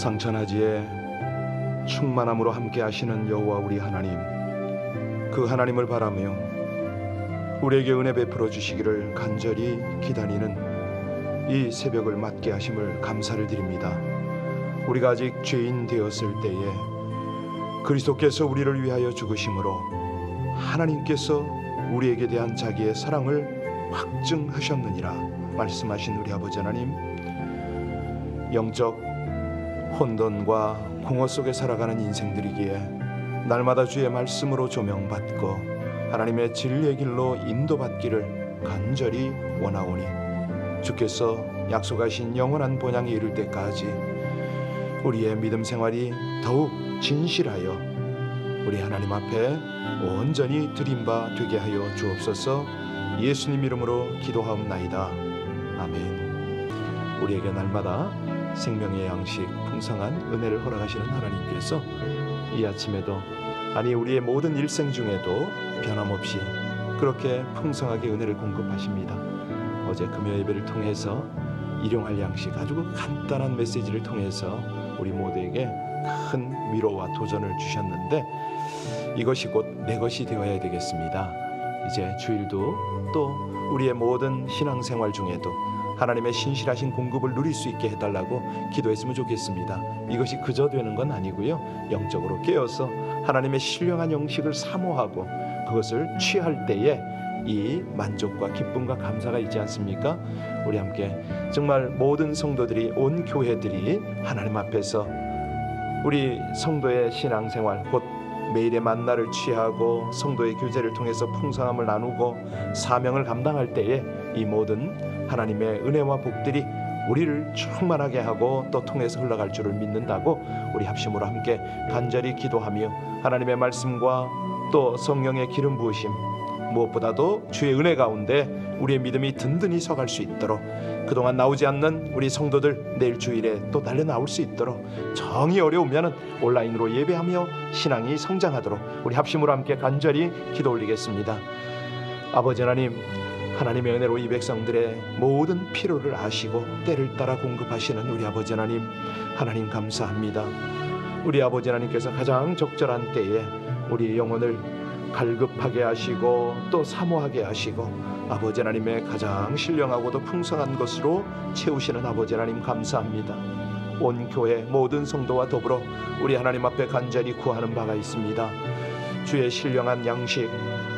상천하지에 충만함으로 함께 하시는 여호와 우리 하나님, 그 하나님을 바라며 우리에게 은혜 베풀어 주시기를 간절히 기다리는 이 새벽을 맞게 하심을 감사를 드립니다. 우리가 아직 죄인 되었을 때에 그리스도께서 우리를 위하여 죽으심으로 하나님께서 우리에게 대한 자기의 사랑을 확증하셨느니라 말씀하신 우리 아버지 하나님, 영적 혼돈과 공허 속에 살아가는 인생들이기에 날마다 주의 말씀으로 조명받고 하나님의 진리의 길로 인도받기를 간절히 원하오니, 주께서 약속하신 영원한 본향에 이를 때까지 우리의 믿음 생활이 더욱 진실하여 우리 하나님 앞에 온전히 드린 바 되게 하여 주옵소서. 예수님 이름으로 기도하옵나이다. 아멘. 우리에게 날마다 생명의 양식 풍성한 은혜를 허락하시는 하나님께서 이 아침에도, 아니 우리의 모든 일생 중에도 변함없이 그렇게 풍성하게 은혜를 공급하십니다. 어제 금요 예배를 통해서 일용할 양식, 아주 간단한 메시지를 통해서 우리 모두에게 큰 위로와 도전을 주셨는데, 이것이 곧 내 것이 되어야 되겠습니다. 이제 주일도 또 우리의 모든 신앙생활 중에도 하나님의 신실하신 공급을 누릴 수 있게 해달라고 기도했으면 좋겠습니다. 이것이 그저 되는 건 아니고요, 영적으로 깨어서 하나님의 신령한 영식을 사모하고 그것을 취할 때에 이 만족과 기쁨과 감사가 있지 않습니까? 우리 함께 정말 모든 성도들이, 온 교회들이 하나님 앞에서 우리 성도의 신앙생활, 곧 매일의 만나를 취하고 성도의 교제를 통해서 풍성함을 나누고 사명을 감당할 때에 이 모든 하나님의 은혜와 복들이 우리를 충만하게 하고 또 통해서 흘러갈 줄을 믿는다고 우리 합심으로 함께 간절히 기도하며 하나님의 말씀과 또 성령의 기름 부으심, 무엇보다도 주의 은혜 가운데 우리의 믿음이 든든히 서갈 수 있도록, 그동안 나오지 않는 우리 성도들 내일 주일에 또 달려 나올 수 있도록, 정이 어려우면 온라인으로 예배하며 신앙이 성장하도록 우리 합심으로 함께 간절히 기도 올리겠습니다. 아버지 하나님, 하나님의 은혜로 이 백성들의 모든 필요를 아시고 때를 따라 공급하시는 우리 아버지 하나님, 하나님 감사합니다. 우리 아버지 하나님께서 가장 적절한 때에 우리 영혼을 갈급하게 하시고 또 사모하게 하시고 아버지 하나님의 가장 신령하고도 풍성한 것으로 채우시는 아버지 하나님 감사합니다. 온 교회 모든 성도와 더불어 우리 하나님 앞에 간절히 구하는 바가 있습니다. 주의 신령한 양식,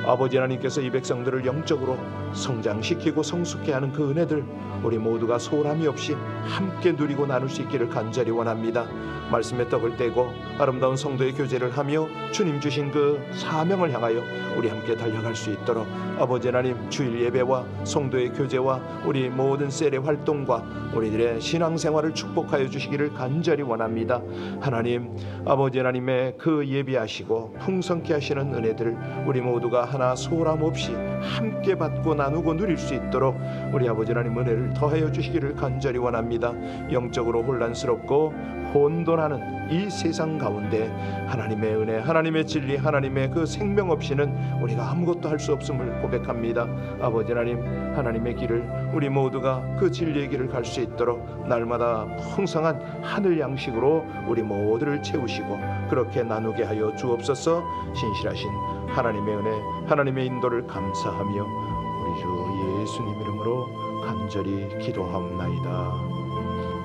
아버지 하나님께서 이 백성들을 영적으로 성장시키고 성숙케 하는 그 은혜들 우리 모두가 소홀함이 없이 함께 누리고 나눌 수 있기를 간절히 원합니다. 말씀의 떡을 떼고 아름다운 성도의 교제를 하며 주님 주신 그 사명을 향하여 우리 함께 달려갈 수 있도록 아버지 하나님, 주일 예배와 성도의 교제와 우리 모든 셀의 활동과 우리들의 신앙생활을 축복하여 주시기를 간절히 원합니다. 하나님, 아버지 하나님의 그 예비하시고 풍성케 하시는 은혜들 우리 모두가 하나 소홀함 없이 함께 받고 나누고 누릴 수 있도록 우리 아버지 하나님 은혜를 더하여 주시기를 간절히 원합니다. 영적으로 혼란스럽고 혼돈하는 이 세상 가운데 하나님의 은혜, 하나님의 진리, 하나님의 그 생명 없이는 우리가 아무것도 할 수 없음을 고백합니다. 아버지 하나님, 하나님의 길을 우리 모두가 그 진리의 길을 갈 수 있도록 날마다 풍성한 하늘 양식으로 우리 모두를 채우시고 그렇게 나누게 하여 주옵소서. 신실하신 하나님의 은혜, 하나님의 인도를 감사하며 우리 주 예수님 이름으로 간절히 기도하옵나이다.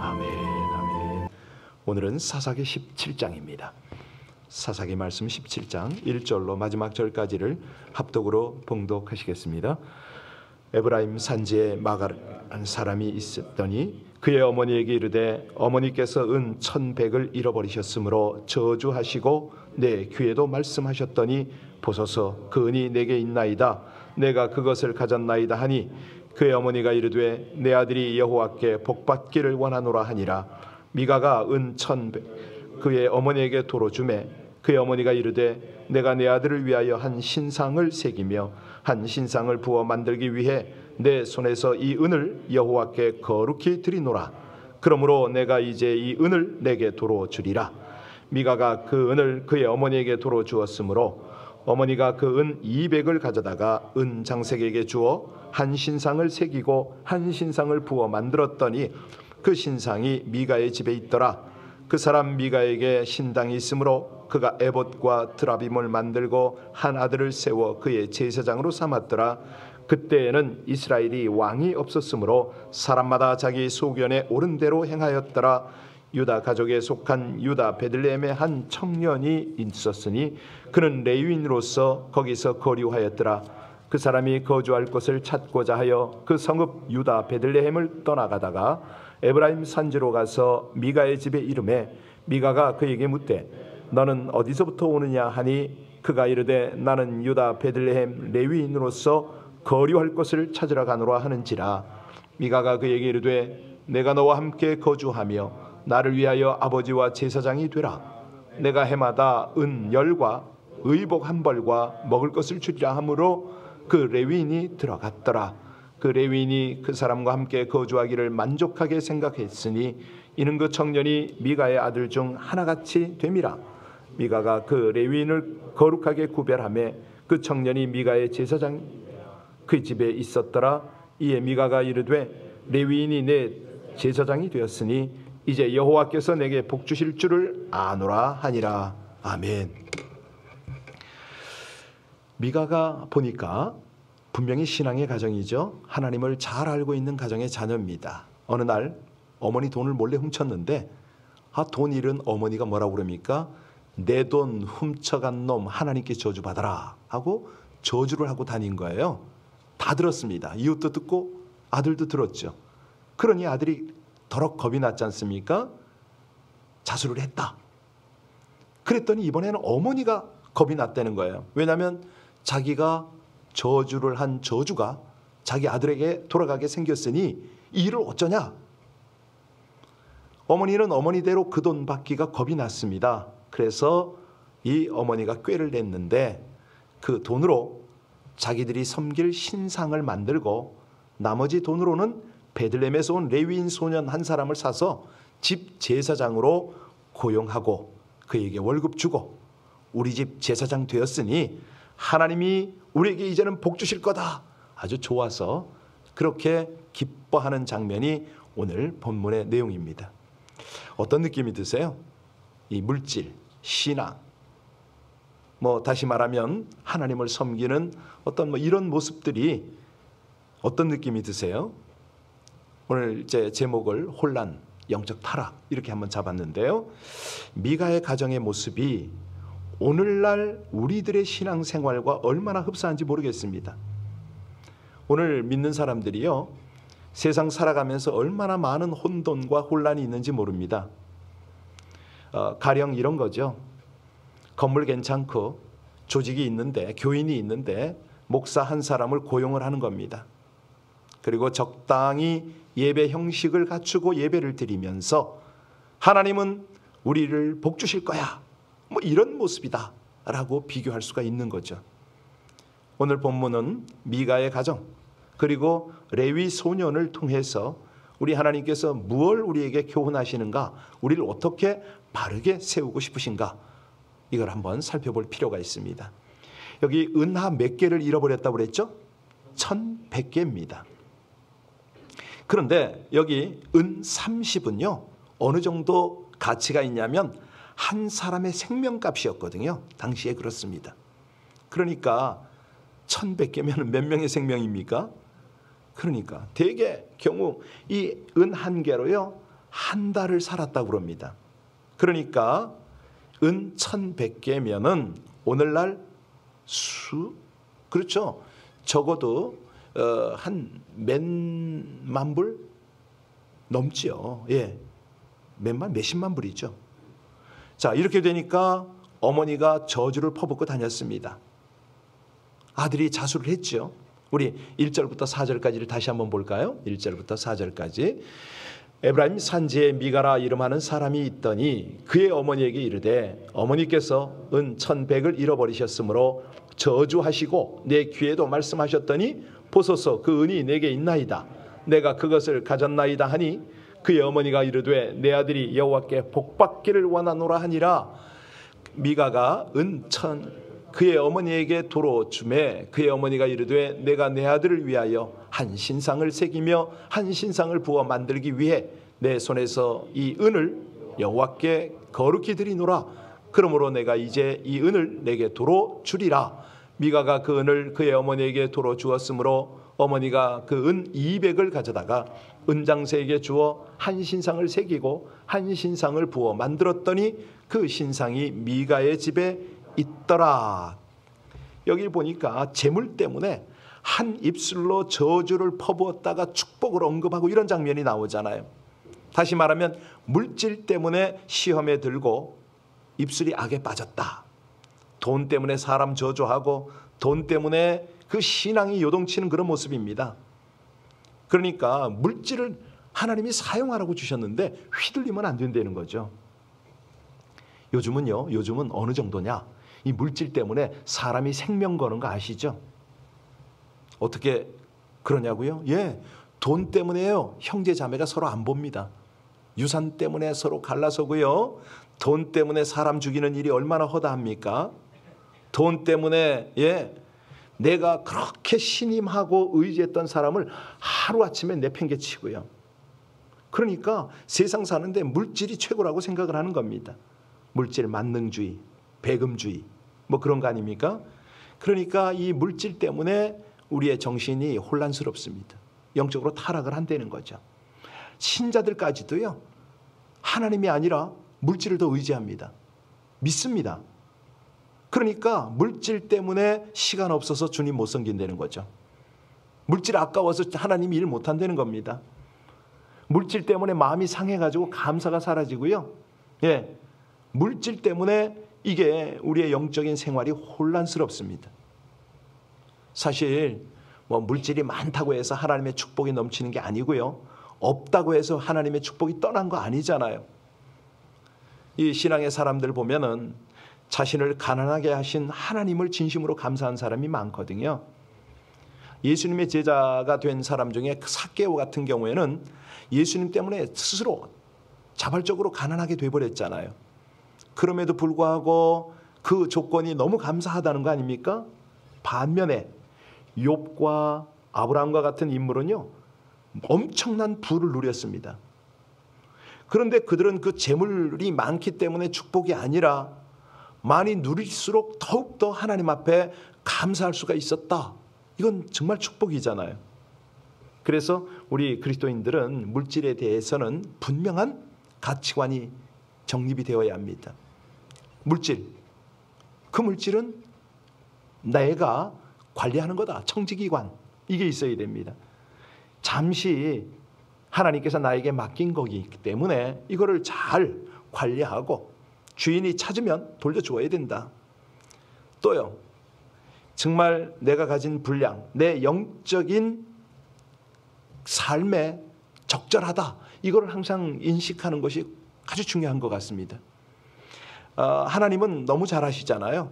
아멘. 아멘. 오늘은 사사기 17장입니다. 사사기 말씀 17장 1절로 마지막 절까지를 합독으로 봉독하시겠습니다. 에브라임 산지에 마갈한 사람이 있었더니 그의 어머니에게 이르되 어머니께서 은 1,100을 잃어버리셨으므로 저주하시고 내 귀에도 말씀하셨더니 보소서 그 은이 내게 있나이다. 내가 그것을 가졌나이다 하니 그의 어머니가 이르되 내 아들이 여호와께 복받기를 원하노라 하니라. 미가가 은 1,100 그의 어머니에게 도로 주매 그의 어머니가 이르되 내가 내 아들을 위하여 한 신상을 새기며 한 신상을 부어 만들기 위해 내 손에서 이 은을 여호와께 거룩히 드리노라. 그러므로 내가 이제 이 은을 내게 도로 주리라. 미가가 그 은을 그의 어머니에게 도로 주었으므로 어머니가 그 은 200을 가져다가 은 장색에게 주어 한 신상을 새기고 한 신상을 부어 만들었더니 그 신상이 미가의 집에 있더라. 그 사람 미가에게 신당이 있으므로 그가 에봇과 드라빔을 만들고 한 아들을 세워 그의 제사장으로 삼았더라. 그때에는 이스라엘이 왕이 없었으므로 사람마다 자기 소견에 옳은 대로 행하였더라. 유다 가족에 속한 유다 베들레헴의 한 청년이 있었으니 그는 레위인으로서 거기서 거류하였더라. 그 사람이 거주할 곳을 찾고자 하여 그 성읍 유다 베들레헴을 떠나가다가 에브라임 산지로 가서 미가의 집에 이르매 미가가 그에게 묻되 너는 어디서부터 오느냐 하니 그가 이르되 나는 유다 베들레헴 레위인으로서 거류할 곳을 찾으러 가노라 하는지라. 미가가 그에게 이르되 내가 너와 함께 거주하며 나를 위하여 아버지와 제사장이 되라. 내가 해마다 은 10과 의복 1벌과 먹을 것을 주리라 하므로 그 레위인이 들어갔더라. 그 레위인이 그 사람과 함께 거주하기를 만족하게 생각했으니 이는 그 청년이 미가의 아들 중 하나같이 됨이라. 미가가 그 레위인을 거룩하게 구별하며 그 청년이 미가의 제사장 그 집에 있었더라. 이에 미가가 이르되 레위인이 내 제사장이 되었으니 이제 여호와께서 내게 복 주실 줄을 아노라 하니라. 아멘. 미가가 보니까 분명히 신앙의 가정이죠. 하나님을 잘 알고 있는 가정의 자녀입니다. 어느 날 어머니 돈을 몰래 훔쳤는데 돈 잃은 어머니가 뭐라고 그럽니까? 내 돈 훔쳐간 놈 하나님께 저주받아라 하고 저주를 하고 다닌 거예요. 다 들었습니다. 이웃도 듣고 아들도 들었죠. 그러니 아들이 더럽 겁이 났지 않습니까? 자수를 했다. 그랬더니 이번에는 어머니가 겁이 났다는 거예요. 왜냐하면 자기가 저주를 한 저주가 자기 아들에게 돌아가게 생겼으니 이 일을 어쩌냐? 어머니는 어머니대로 그 돈 받기가 겁이 났습니다. 그래서 이 어머니가 꾀를 냈는데 그 돈으로 자기들이 섬길 신상을 만들고 나머지 돈으로는 베들레헴에서 온 레위인 소년 한 사람을 사서 집 제사장으로 고용하고 그에게 월급 주고 우리 집 제사장 되었으니 하나님이 우리에게 이제는 복 주실 거다. 아주 좋아서 그렇게 기뻐하는 장면이 오늘 본문의 내용입니다. 어떤 느낌이 드세요? 이 물질, 신앙, 다시 말하면 하나님을 섬기는 어떤 이런 모습들이 어떤 느낌이 드세요? 오늘 제 제목을 혼란, 영적 타락 이렇게 한번 잡았는데요. 미가의 가정의 모습이 오늘날 우리들의 신앙생활과 얼마나 흡사한지 모르겠습니다. 오늘 믿는 사람들이요, 세상 살아가면서 얼마나 많은 혼돈과 혼란이 있는지 모릅니다. 가령 이런 거죠. 건물 괜찮고 조직이 있는데, 교인이 있는데 목사 한 사람을 고용을 하는 겁니다. 그리고 적당히 예배 형식을 갖추고 예배를 드리면서 하나님은 우리를 복 주실 거야, 이런 모습이다 라고 비교할 수가 있는 거죠. 오늘 본문은 미가의 가정 그리고 레위 소년을 통해서 우리 하나님께서 무엇을 우리에게 교훈하시는가, 우리를 어떻게 바르게 세우고 싶으신가, 이걸 한번 살펴볼 필요가 있습니다. 여기 은하 몇 개를 잃어버렸다고 그랬죠? 1100개입니다. 그런데 여기 은 30은요 어느 정도 가치가 있냐면 한 사람의 생명값이었거든요. 당시에 그렇습니다. 그러니까 1100개면 몇 명의 생명입니까? 그러니까 대개 경우 이 은 한 개로요 한 달을 살았다고 그럽니다. 그러니까 은 1100개면은 오늘날 그렇죠, 적어도 한 몇만 불 넘지요. 예, 몇십만 불이죠. 자, 이렇게 되니까 어머니가 저주를 퍼붓고 다녔습니다. 아들이 자수를 했죠. 우리 1절부터 4절까지를 다시 한번 볼까요? 1절부터 4절까지. 에브라임 산지에 미가라 이름하는 사람이 있더니 그의 어머니에게 이르되 어머니께서 은 1100을 잃어버리셨으므로 저주하시고 내 귀에도 말씀하셨더니 보소서 그 은이 내게 있나이다. 내가 그것을 가졌나이다 하니 그의 어머니가 이르되 내 아들이 여호와께 복받기를 원하노라 하니라. 미가가 은 1000 그의 어머니에게 도로 주매 그의 어머니가 이르되 내가 내 아들을 위하여 한 신상을 새기며 한 신상을 부어 만들기 위해 내 손에서 이 은을 여호와께 거룩히 드리노라. 그러므로 내가 이제 이 은을 내게 도로 주리라. 미가가 그 은을 그의 어머니에게 도로 주었으므로 어머니가 그 은 200을 가져다가 은장새에게 주어 한 신상을 새기고 한 신상을 부어 만들었더니 그 신상이 미가의 집에 있더라. 여기 보니까 재물 때문에 한 입술로 저주를 퍼부었다가 축복을 언급하고 이런 장면이 나오잖아요. 다시 말하면 물질 때문에 시험에 들고 입술이 악에 빠졌다. 돈 때문에 사람 저주하고 돈 때문에 그 신앙이 요동치는 그런 모습입니다. 그러니까 물질을 하나님이 사용하라고 주셨는데 휘둘리면 안 된다는 거죠. 요즘은 어느 정도냐? 이 물질 때문에 사람이 생명 거는 거 아시죠? 어떻게 그러냐고요? 돈 때문에요. 형제 자매가 서로 안 봅니다. 유산 때문에 서로 갈라서고요. 돈 때문에 사람 죽이는 일이 얼마나 허다합니까? 돈 때문에 내가 그렇게 신임하고 의지했던 사람을 하루아침에 내팽개치고요. 그러니까 세상 사는데 물질이 최고라고 생각을 하는 겁니다. 물질 만능주의, 배금주의 뭐 그런 거 아닙니까? 그러니까 이 물질 때문에 우리의 정신이 혼란스럽습니다. 영적으로 타락을 한다는 거죠. 신자들까지도요. 하나님이 아니라 물질을 더 의지합니다. 믿습니다. 그러니까 물질 때문에 시간 없어서 주님 못 섬긴다는 거죠. 물질 아까워서 하나님이 일 못한다는 겁니다. 물질 때문에 마음이 상해가지고 감사가 사라지고요. 물질 때문에 이게 우리의 영적인 생활이 혼란스럽습니다. 사실 뭐 물질이 많다고 해서 하나님의 축복이 넘치는 게 아니고요. 없다고 해서 하나님의 축복이 떠난 거 아니잖아요. 이 신앙의 사람들 보면은 자신을 가난하게 하신 하나님을 진심으로 감사한 사람이 많거든요. 예수님의 제자가 된 사람 중에 삭개오 같은 경우에는 예수님 때문에 스스로 자발적으로 가난하게 돼버렸잖아요. 그럼에도 불구하고 그 조건이 너무 감사하다는 거 아닙니까? 반면에 욥과 아브라함과 같은 인물은요, 엄청난 부를 누렸습니다. 그런데 그들은 그 재물이 많기 때문에 축복이 아니라 많이 누릴수록 더욱더 하나님 앞에 감사할 수가 있었다. 이건 정말 축복이잖아요. 그래서 우리 그리스도인들은 물질에 대해서는 분명한 가치관이 정립이 되어야 합니다. 물질, 그 물질은 내가 관리하는 거다. 청지기관, 이게 있어야 됩니다. 잠시 하나님께서 나에게 맡긴 거기 때문에 이거를 잘 관리하고 주인이 찾으면 돌려주어야 된다. 또요, 정말 내가 가진 분량, 내 영적인 삶에 적절하다. 이걸 항상 인식하는 것이 아주 중요한 것 같습니다. 하나님은 너무 잘 아시잖아요.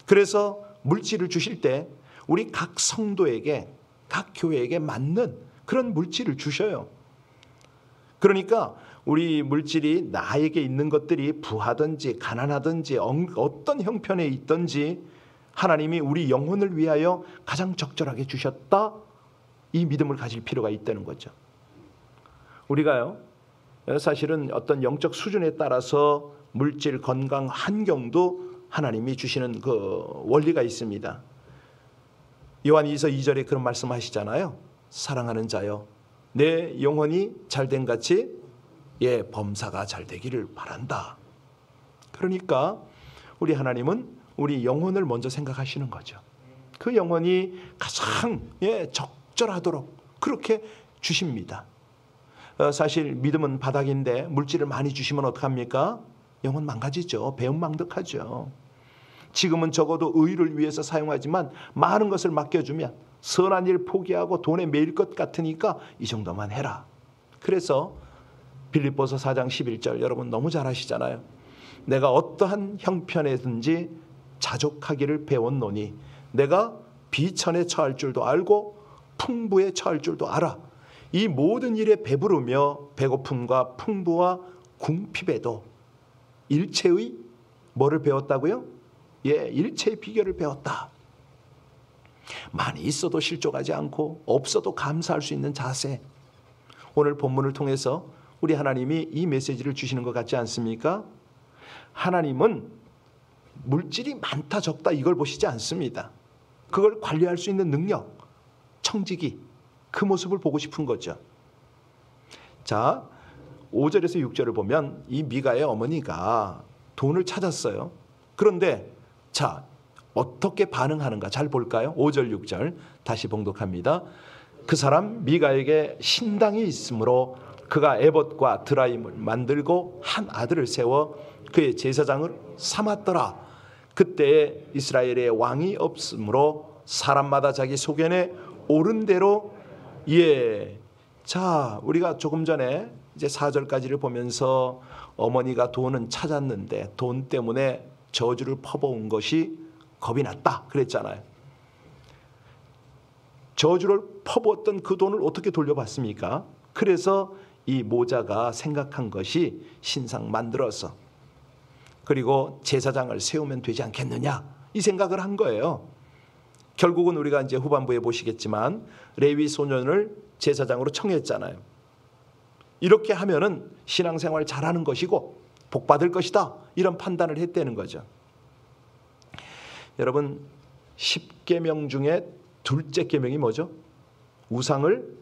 그래서 물질을 주실 때 우리 각 성도에게, 각 교회에게 맞는 그런 물질을 주셔요. 그러니까 우리 물질이 나에게 있는 것들이 부하든지 가난하든지 어떤 형편에 있든지 하나님이 우리 영혼을 위하여 가장 적절하게 주셨다. 이 믿음을 가질 필요가 있다는 거죠. 우리가요, 사실은 어떤 영적 수준에 따라서 물질, 건강, 환경도 하나님이 주시는 그 원리가 있습니다. 요한 2서 2절에 그런 말씀하시잖아요. 사랑하는 자여, 내 영혼이 잘된 같이 범사가 잘 되기를 바란다. 그러니까 우리 하나님은 우리 영혼을 먼저 생각하시는 거죠. 그 영혼이 가장 적절하도록 그렇게 주십니다. 사실 믿음은 바닥인데 물질을 많이 주시면 어떡합니까? 영혼 망가지죠. 배은망덕하죠. 지금은 적어도 의를 위해서 사용하지만 많은 것을 맡겨주면 선한 일 포기하고 돈에 매일 것 같으니까 이 정도만 해라. 그래서 빌립보서 4장 11절 여러분 너무 잘 아시잖아요. 내가 어떠한 형편에든지 자족하기를 배웠노니 내가 비천에 처할 줄도 알고 풍부에 처할 줄도 알아. 이 모든 일에 배부르며 배고픔과 풍부와 궁핍에도 일체의 뭐를 배웠다고요? 일체의 비결을 배웠다. 많이 있어도 실족하지 않고 없어도 감사할 수 있는 자세. 오늘 본문을 통해서 우리 하나님이 이 메시지를 주시는 것 같지 않습니까? 하나님은 물질이 많다 적다 이걸 보시지 않습니다. 그걸 관리할 수 있는 능력, 청지기, 그 모습을 보고 싶은 거죠. 자, 5절에서 6절을 보면 이 미가의 어머니가 돈을 찾았어요. 그런데 자, 어떻게 반응하는가 잘 볼까요? 5절 6절 다시 봉독합니다. 그 사람 미가에게 신당이 있으므로 그가 에봇과 드라임을 만들고 한 아들을 세워 그의 제사장을 삼았더라. 그때에 이스라엘에 왕이 없으므로 사람마다 자기 소견에 옳은 대로 자, 우리가 조금 전에 이제 4절까지를 보면서 어머니가 돈은 찾았는데 돈 때문에 저주를 퍼부은 것이 겁이 났다 그랬잖아요. 저주를 퍼부었던 그 돈을 어떻게 돌려받습니까? 그래서 이 모자가 생각한 것이 신상 만들어서 그리고 제사장을 세우면 되지 않겠느냐 이 생각을 한 거예요. 결국은 우리가 이제 후반부에 보시겠지만 레위 소년을 제사장으로 청했잖아요. 이렇게 하면은 신앙생활 잘하는 것이고 복 받을 것이다 이런 판단을 했다는 거죠. 여러분 10계명 중에 둘째 계명이 뭐죠? 우상을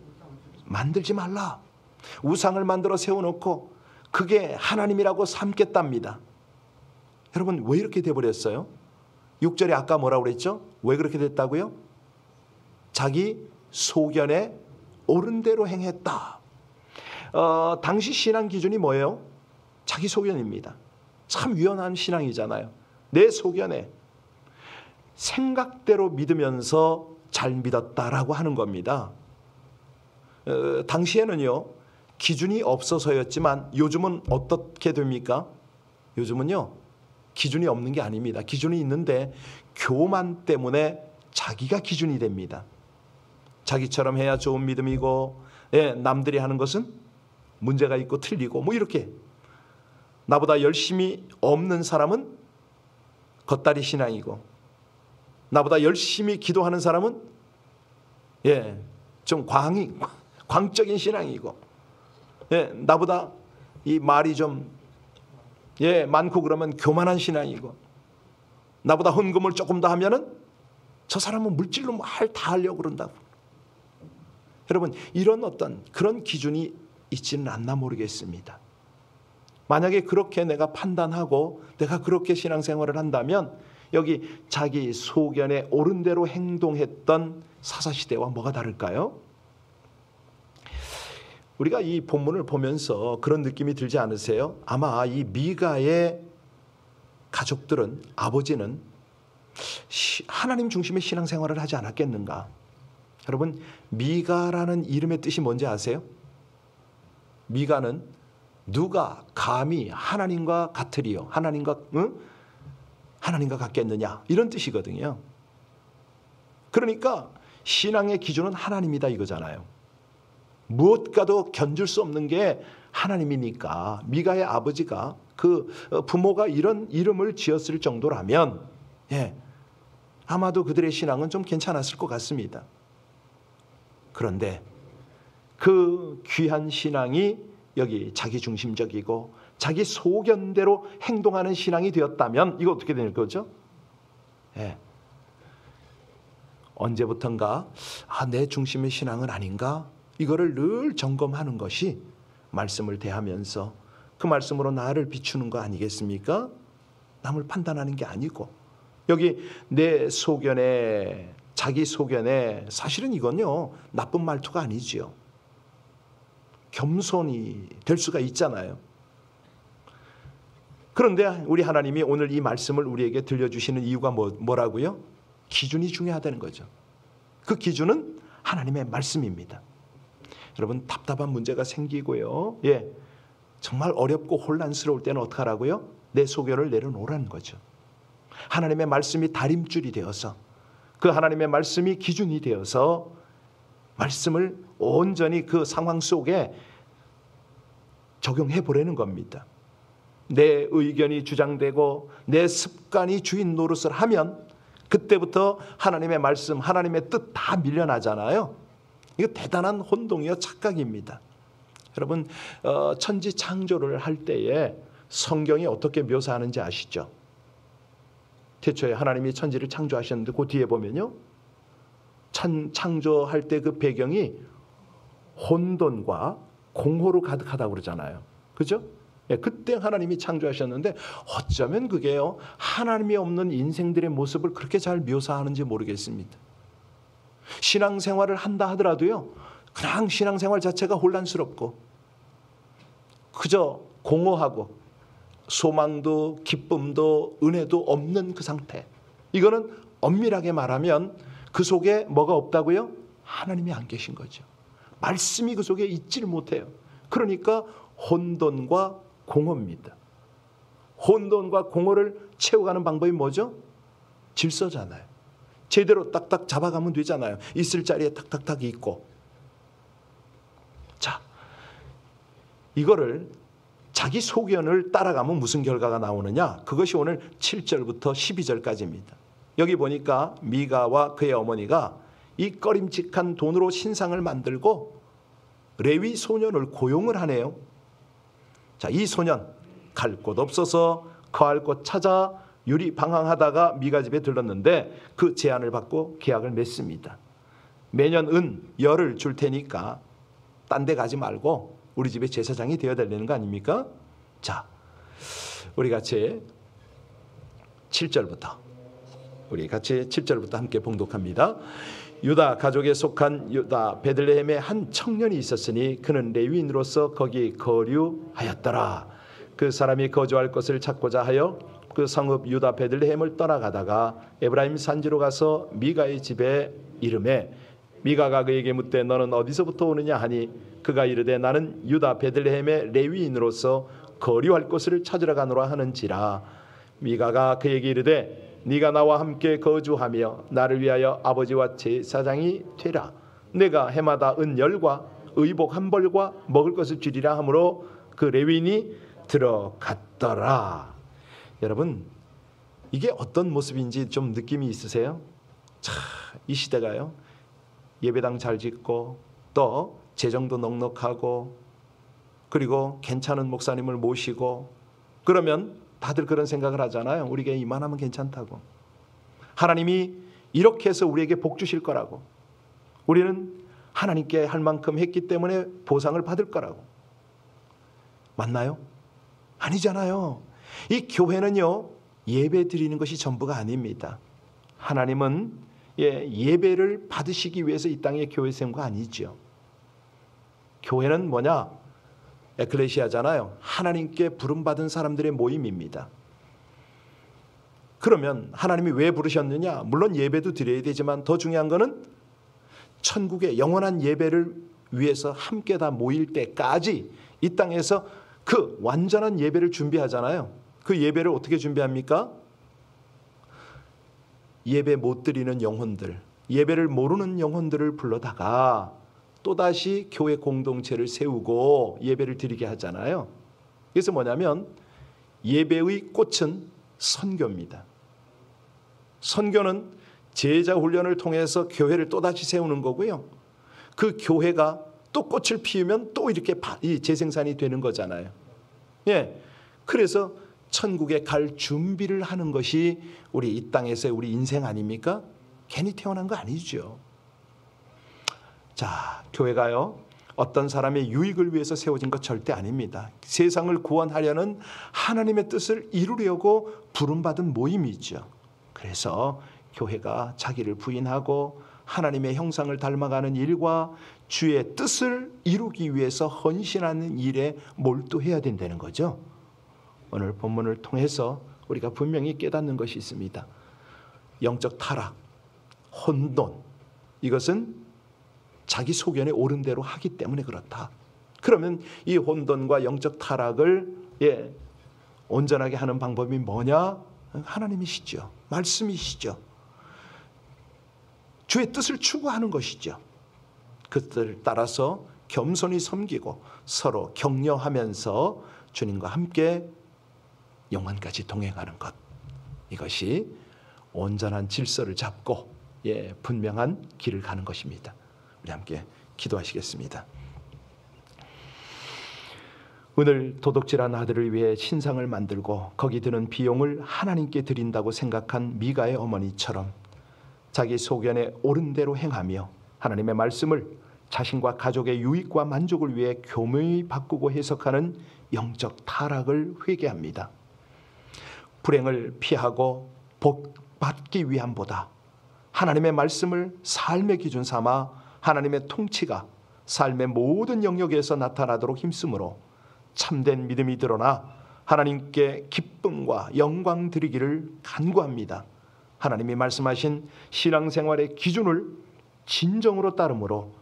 만들지 말라. 우상을 만들어 세워놓고 그게 하나님이라고 삼겠답니다. 여러분 왜 이렇게 돼버렸어요? 6절에 아까 뭐라고 그랬죠? 왜 그렇게 됐다고요? 자기 소견에 옳은 대로 행했다. 당시 신앙 기준이 뭐예요? 자기 소견입니다. 참 유연한 신앙이잖아요. 내 소견에 생각대로 믿으면서 잘 믿었다라고 하는 겁니다. 당시에는요 기준이 없어서였지만 요즘은 어떻게 됩니까? 요즘은요 기준이 없는 게 아닙니다. 기준이 있는데 교만 때문에 자기가 기준이 됩니다. 자기처럼 해야 좋은 믿음이고 남들이 하는 것은 문제가 있고 틀리고 뭐 이렇게 나보다 열심히 없는 사람은 겉다리 신앙이고 나보다 열심히 기도하는 사람은 좀 광적인 신앙이고 나보다 이 말이 좀 많고 그러면 교만한 신앙이고 나보다 헌금을 조금 더 하면은 저 사람은 물질로 말 다 하려고 그런다고. 여러분 이런 어떤 그런 기준이 있지는 않나 모르겠습니다. 만약에 그렇게 내가 판단하고 내가 그렇게 신앙생활을 한다면 여기 자기 소견에 옳은 대로 행동했던 사사시대와 뭐가 다를까요? 우리가 이 본문을 보면서 그런 느낌이 들지 않으세요? 아마 이 미가의 가족들은 아버지는 하나님 중심의 신앙생활을 하지 않았겠는가? 여러분 미가라는 이름의 뜻이 뭔지 아세요? 미가는 누가 감히 하나님과 같으리요? 하나님과 같겠느냐? 이런 뜻이거든요. 그러니까 신앙의 기준은 하나님이다 이거잖아요. 무엇과도 견줄 수 없는 게 하나님이니까 미가의 아버지가 그 부모가 이런 이름을 지었을 정도라면 아마도 그들의 신앙은 좀 괜찮았을 것 같습니다. 그런데 그 귀한 신앙이 여기 자기 중심적이고 자기 소견대로 행동하는 신앙이 되었다면 이거 어떻게 되는 거죠? 언제부턴가 내 중심의 신앙은 아닌가? 이거를 늘 점검하는 것이 말씀을 대하면서 그 말씀으로 나를 비추는 거 아니겠습니까? 남을 판단하는 게 아니고 여기 내 소견에 자기 소견에 사실은 이건요 나쁜 말투가 아니지요. 겸손이 될 수가 있잖아요. 그런데 우리 하나님이 오늘 이 말씀을 우리에게 들려주시는 이유가 뭐라고요? 기준이 중요하다는 거죠. 그 기준은 하나님의 말씀입니다. 여러분 답답한 문제가 생기고요. 정말 어렵고 혼란스러울 때는 어떻게 하라고요? 내 소견을 내려놓으라는 거죠. 하나님의 말씀이 다림줄이 되어서 그 하나님의 말씀이 기준이 되어서 말씀을 온전히 그 상황 속에 적용해 보라는 겁니다. 내 의견이 주장되고 내 습관이 주인 노릇을 하면 그때부터 하나님의 말씀, 하나님의 뜻 다 밀려나잖아요. 이거 대단한 혼동이요 착각입니다. 여러분 천지 창조를 할 때에 성경이 어떻게 묘사하는지 아시죠? 태초에 하나님이 천지를 창조하셨는데 그 뒤에 보면요, 창조할 때 그 배경이 혼돈과 공허로 가득하다고 그러잖아요. 그죠? 예, 그때 하나님이 창조하셨는데 어쩌면 그게요, 하나님이 없는 인생들의 모습을 그렇게 잘 묘사하는지 모르겠습니다. 신앙생활을 한다 하더라도요, 그냥 신앙생활 자체가 혼란스럽고 그저 공허하고 소망도 기쁨도 은혜도 없는 그 상태. 이거는 엄밀하게 말하면 그 속에 뭐가 없다고요? 하나님이 안 계신 거죠. 말씀이 그 속에 있지를 못해요. 그러니까 혼돈과 공허입니다. 혼돈과 공허를 채워가는 방법이 뭐죠? 질서잖아요. 제대로 딱딱 잡아가면 되잖아요. 있을 자리에 탁탁탁 있고. 자, 이거를 자기 소견을 따라가면 무슨 결과가 나오느냐? 그것이 오늘 7절부터 12절까지입니다. 여기 보니까 미가와 그의 어머니가 이 꺼림칙한 돈으로 신상을 만들고 레위 소년을 고용을 하네요. 자, 이 소년 갈 곳 없어서 거할 곳 찾아 유리방황하다가 미가 집에 들렀는데 그 제안을 받고 계약을 맺습니다. 매년 은 열을 줄 테니까 딴 데 가지 말고 우리 집에 제사장이 되어야 되는 거 아닙니까? 자, 우리 같이 7절부터 함께 봉독합니다. 유다 가족에 속한 유다 베들레헴에 한 청년이 있었으니 그는 레위인으로서 거기 거류하였더라. 그 사람이 거주할 곳을 찾고자 하여 그 성읍 유다 베들레헴을 떠나가다가 에브라임 산지로 가서 미가의 집에 이르매 미가가 그에게 묻되 너는 어디서부터 오느냐 하니 그가 이르되 나는 유다 베들레헴의 레위인으로서 거류할 곳을 찾으러 가노라 하는지라. 미가가 그에게 이르되 네가 나와 함께 거주하며 나를 위하여 아버지와 제사장이 되라. 내가 해마다 은열과 의복 한 벌과 먹을 것을 주리라 하므로 그 레위인이 들어갔더라. 여러분, 이게 어떤 모습인지 좀 느낌이 있으세요? 자, 이 시대가요, 예배당 잘 짓고 또 재정도 넉넉하고 그리고 괜찮은 목사님을 모시고 그러면 다들 그런 생각을 하잖아요. 우리가 이만하면 괜찮다고. 하나님이 이렇게 해서 우리에게 복 주실 거라고. 우리는 하나님께 할 만큼 했기 때문에 보상을 받을 거라고. 맞나요? 아니잖아요. 이 교회는요, 예배 드리는 것이 전부가 아닙니다. 하나님은 예배를 받으시기 위해서 이 땅에 교회 세운 거 아니죠. 교회는 뭐냐? 에클레시아잖아요. 하나님께 부름받은 사람들의 모임입니다. 그러면 하나님이 왜 부르셨느냐? 물론 예배도 드려야 되지만 더 중요한 거는 천국의 영원한 예배를 위해서 함께 다 모일 때까지 이 땅에서 그 완전한 예배를 준비하잖아요. 그 예배를 어떻게 준비합니까? 예배 못 드리는 영혼들, 예배를 모르는 영혼들을 불러다가 또다시 교회 공동체를 세우고 예배를 드리게 하잖아요. 그래서 뭐냐면 예배의 꽃은 선교입니다. 선교는 제자 훈련을 통해서 교회를 또다시 세우는 거고요. 그 교회가 또 꽃을 피우면 또 이렇게 재생산이 되는 거잖아요. 예, 그래서 천국에 갈 준비를 하는 것이 우리 이 땅에서의 우리 인생 아닙니까? 괜히 태어난 거 아니죠. 자, 교회가요, 어떤 사람의 유익을 위해서 세워진 것 절대 아닙니다. 세상을 구원하려는 하나님의 뜻을 이루려고 부름받은 모임이죠. 그래서 교회가 자기를 부인하고 하나님의 형상을 닮아가는 일과 주의 뜻을 이루기 위해서 헌신하는 일에 몰두해야 된다는 거죠. 오늘 본문을 통해서 우리가 분명히 깨닫는 것이 있습니다. 영적 타락, 혼돈, 이것은 자기 소견에 옳은 대로 하기 때문에 그렇다. 그러면 이 혼돈과 영적 타락을 온전하게 하는 방법이 뭐냐? 하나님이시죠. 말씀이시죠. 주의 뜻을 추구하는 것이죠. 그 뜻을 따라서 겸손히 섬기고 서로 격려하면서 주님과 함께 영원까지 동행하는 것, 이것이 온전한 질서를 잡고 분명한 길을 가는 것입니다. 우리 함께 기도하시겠습니다. 오늘 도둑질한 아들을 위해 신상을 만들고 거기 드는 비용을 하나님께 드린다고 생각한 미가의 어머니처럼 자기 소견에 옳은 대로 행하며 하나님의 말씀을 자신과 가족의 유익과 만족을 위해 교묘히 바꾸고 해석하는 영적 타락을 회개합니다. 불행을 피하고 복 받기 위함보다 하나님의 말씀을 삶의 기준 삼아 하나님의 통치가 삶의 모든 영역에서 나타나도록 힘쓰므로 참된 믿음이 드러나 하나님께 기쁨과 영광 드리기를 간구합니다. 하나님이 말씀하신 신앙생활의 기준을 진정으로 따름으로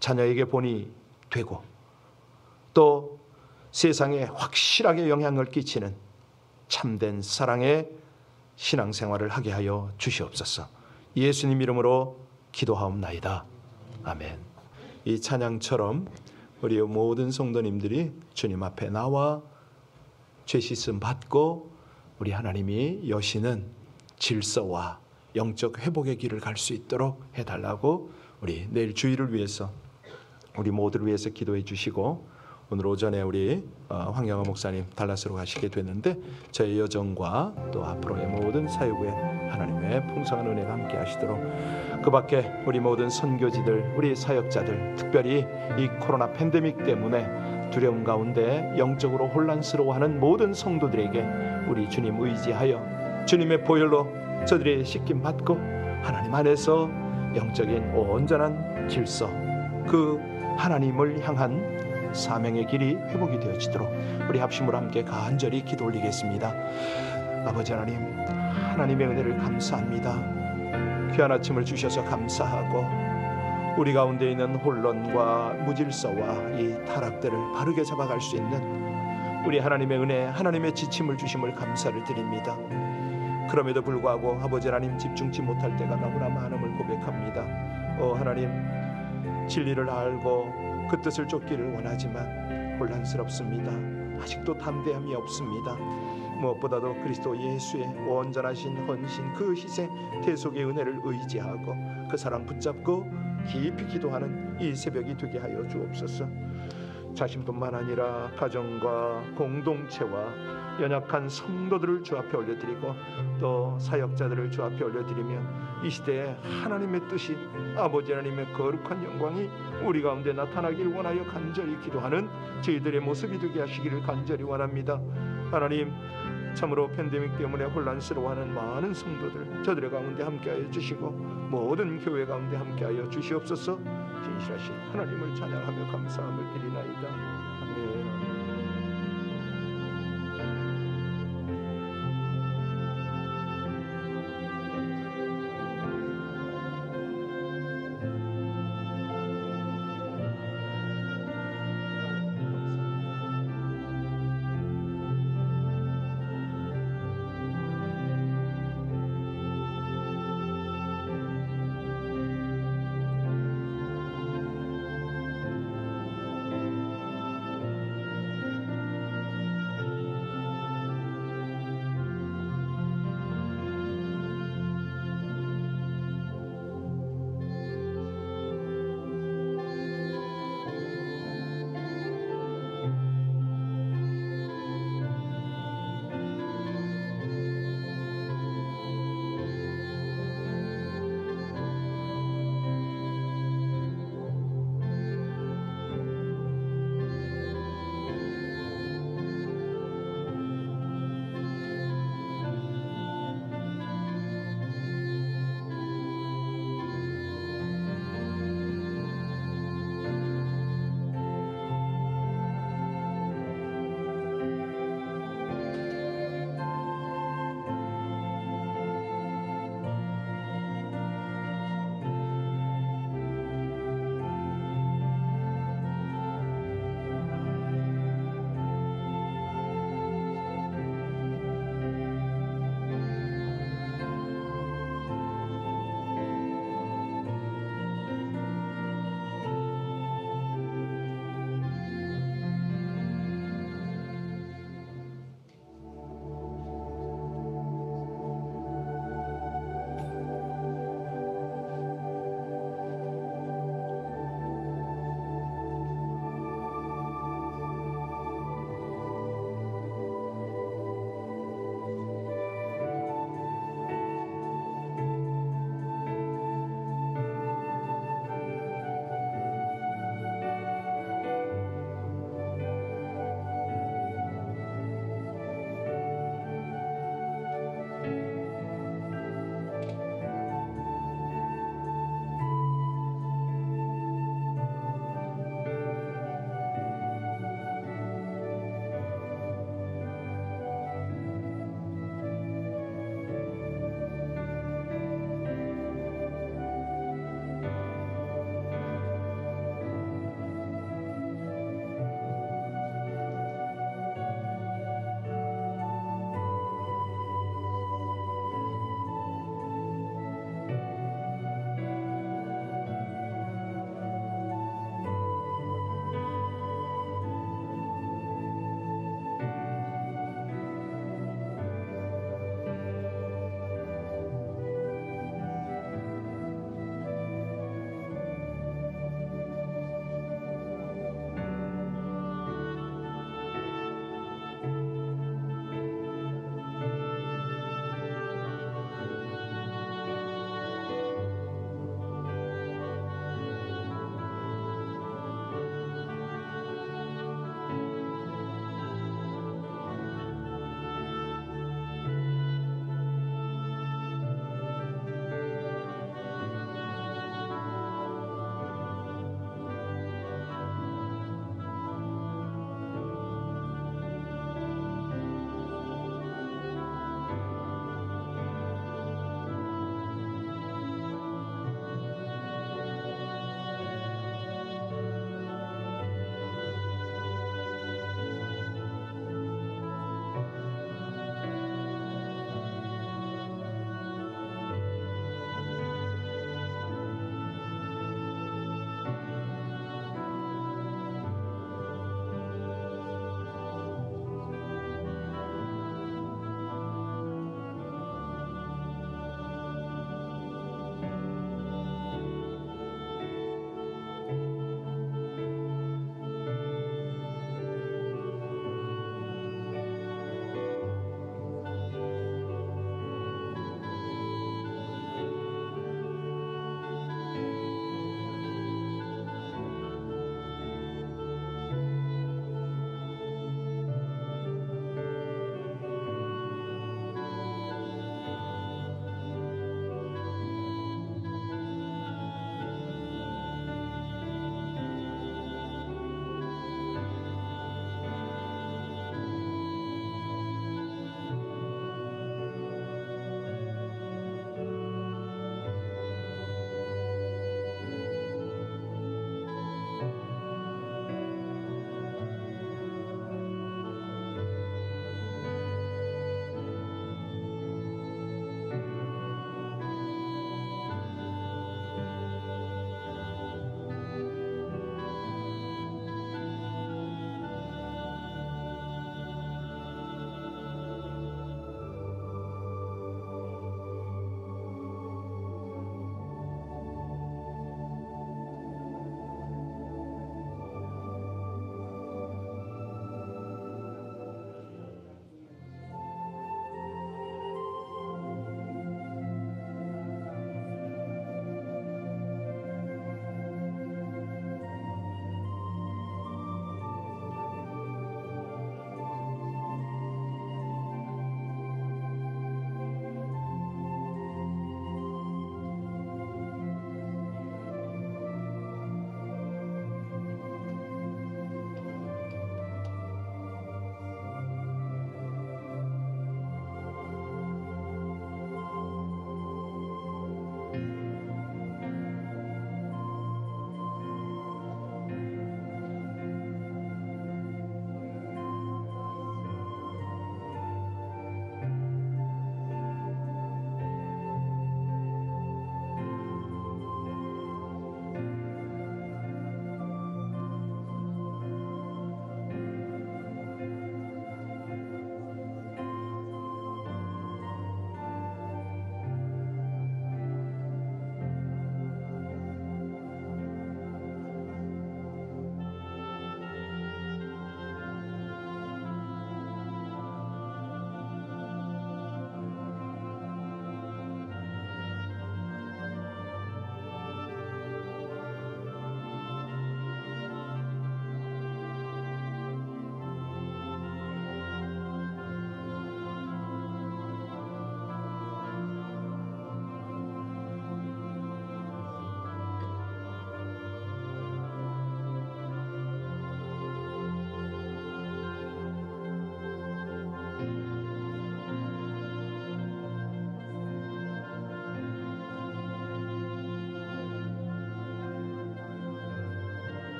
자녀에게 본이 되고 또 세상에 확실하게 영향을 끼치는 참된 사랑의 신앙생활을 하게 하여 주시옵소서. 예수님 이름으로 기도하옵나이다. 아멘. 이 찬양처럼 우리 모든 성도님들이 주님 앞에 나와 죄 씻음 받고 우리 하나님이 여시는 질서와 영적 회복의 길을 갈 수 있도록 해달라고 우리 내일 주일을 위해서 우리 모두를 위해서 기도해 주시고, 오늘 오전에 우리 황영화 목사님 달라스로 가시게 됐는데 저의 여정과 또 앞으로의 모든 사역에 하나님의 풍성한 은혜가 함께 하시도록, 그 밖에 우리 모든 선교지들, 우리 사역자들, 특별히 이 코로나 팬데믹 때문에 두려움 가운데 영적으로 혼란스러워하는 모든 성도들에게 우리 주님 의지하여 주님의 보혈로 저들이 씻김 받고 하나님 안에서 영적인 온전한 질서, 그 하나님을 향한 사명의 길이 회복이 되어지도록 우리 합심으로 함께 간절히 기도 올리겠습니다. 아버지 하나님, 하나님의 은혜를 감사합니다. 귀한 아침을 주셔서 감사하고 우리 가운데 있는 혼란과 무질서와 이 타락들을 바르게 잡아갈 수 있는 우리 하나님의 은혜, 하나님의 지침을 주심을 감사를 드립니다. 그럼에도 불구하고 아버지 하나님, 집중치 못할 때가 너무나 많음을 고백합니다. 하나님, 진리를 알고 그 뜻을 쫓기를 원하지만 혼란스럽습니다. 아직도 담대함이 없습니다. 무엇보다도 그리스도 예수의 온전하신 헌신, 그 희생 대속의 은혜를 의지하고 그 사랑 붙잡고 깊이 기도하는 이 새벽이 되게 하여 주옵소서. 자신뿐만 아니라 가정과 공동체와 연약한 성도들을 주 앞에 올려드리고 또 사역자들을 주 앞에 올려드리며 이 시대에 하나님의 뜻이, 아버지 하나님의 거룩한 영광이 우리 가운데 나타나길 원하여 간절히 기도하는 저희들의 모습이 되게 하시기를 간절히 원합니다. 하나님, 참으로 팬데믹 때문에 혼란스러워하는 많은 성도들, 저들의 가운데 함께하여 주시고 모든 교회 가운데 함께하여 주시옵소서. 진실하신 하나님을 찬양하며 감사함을 드리나이다.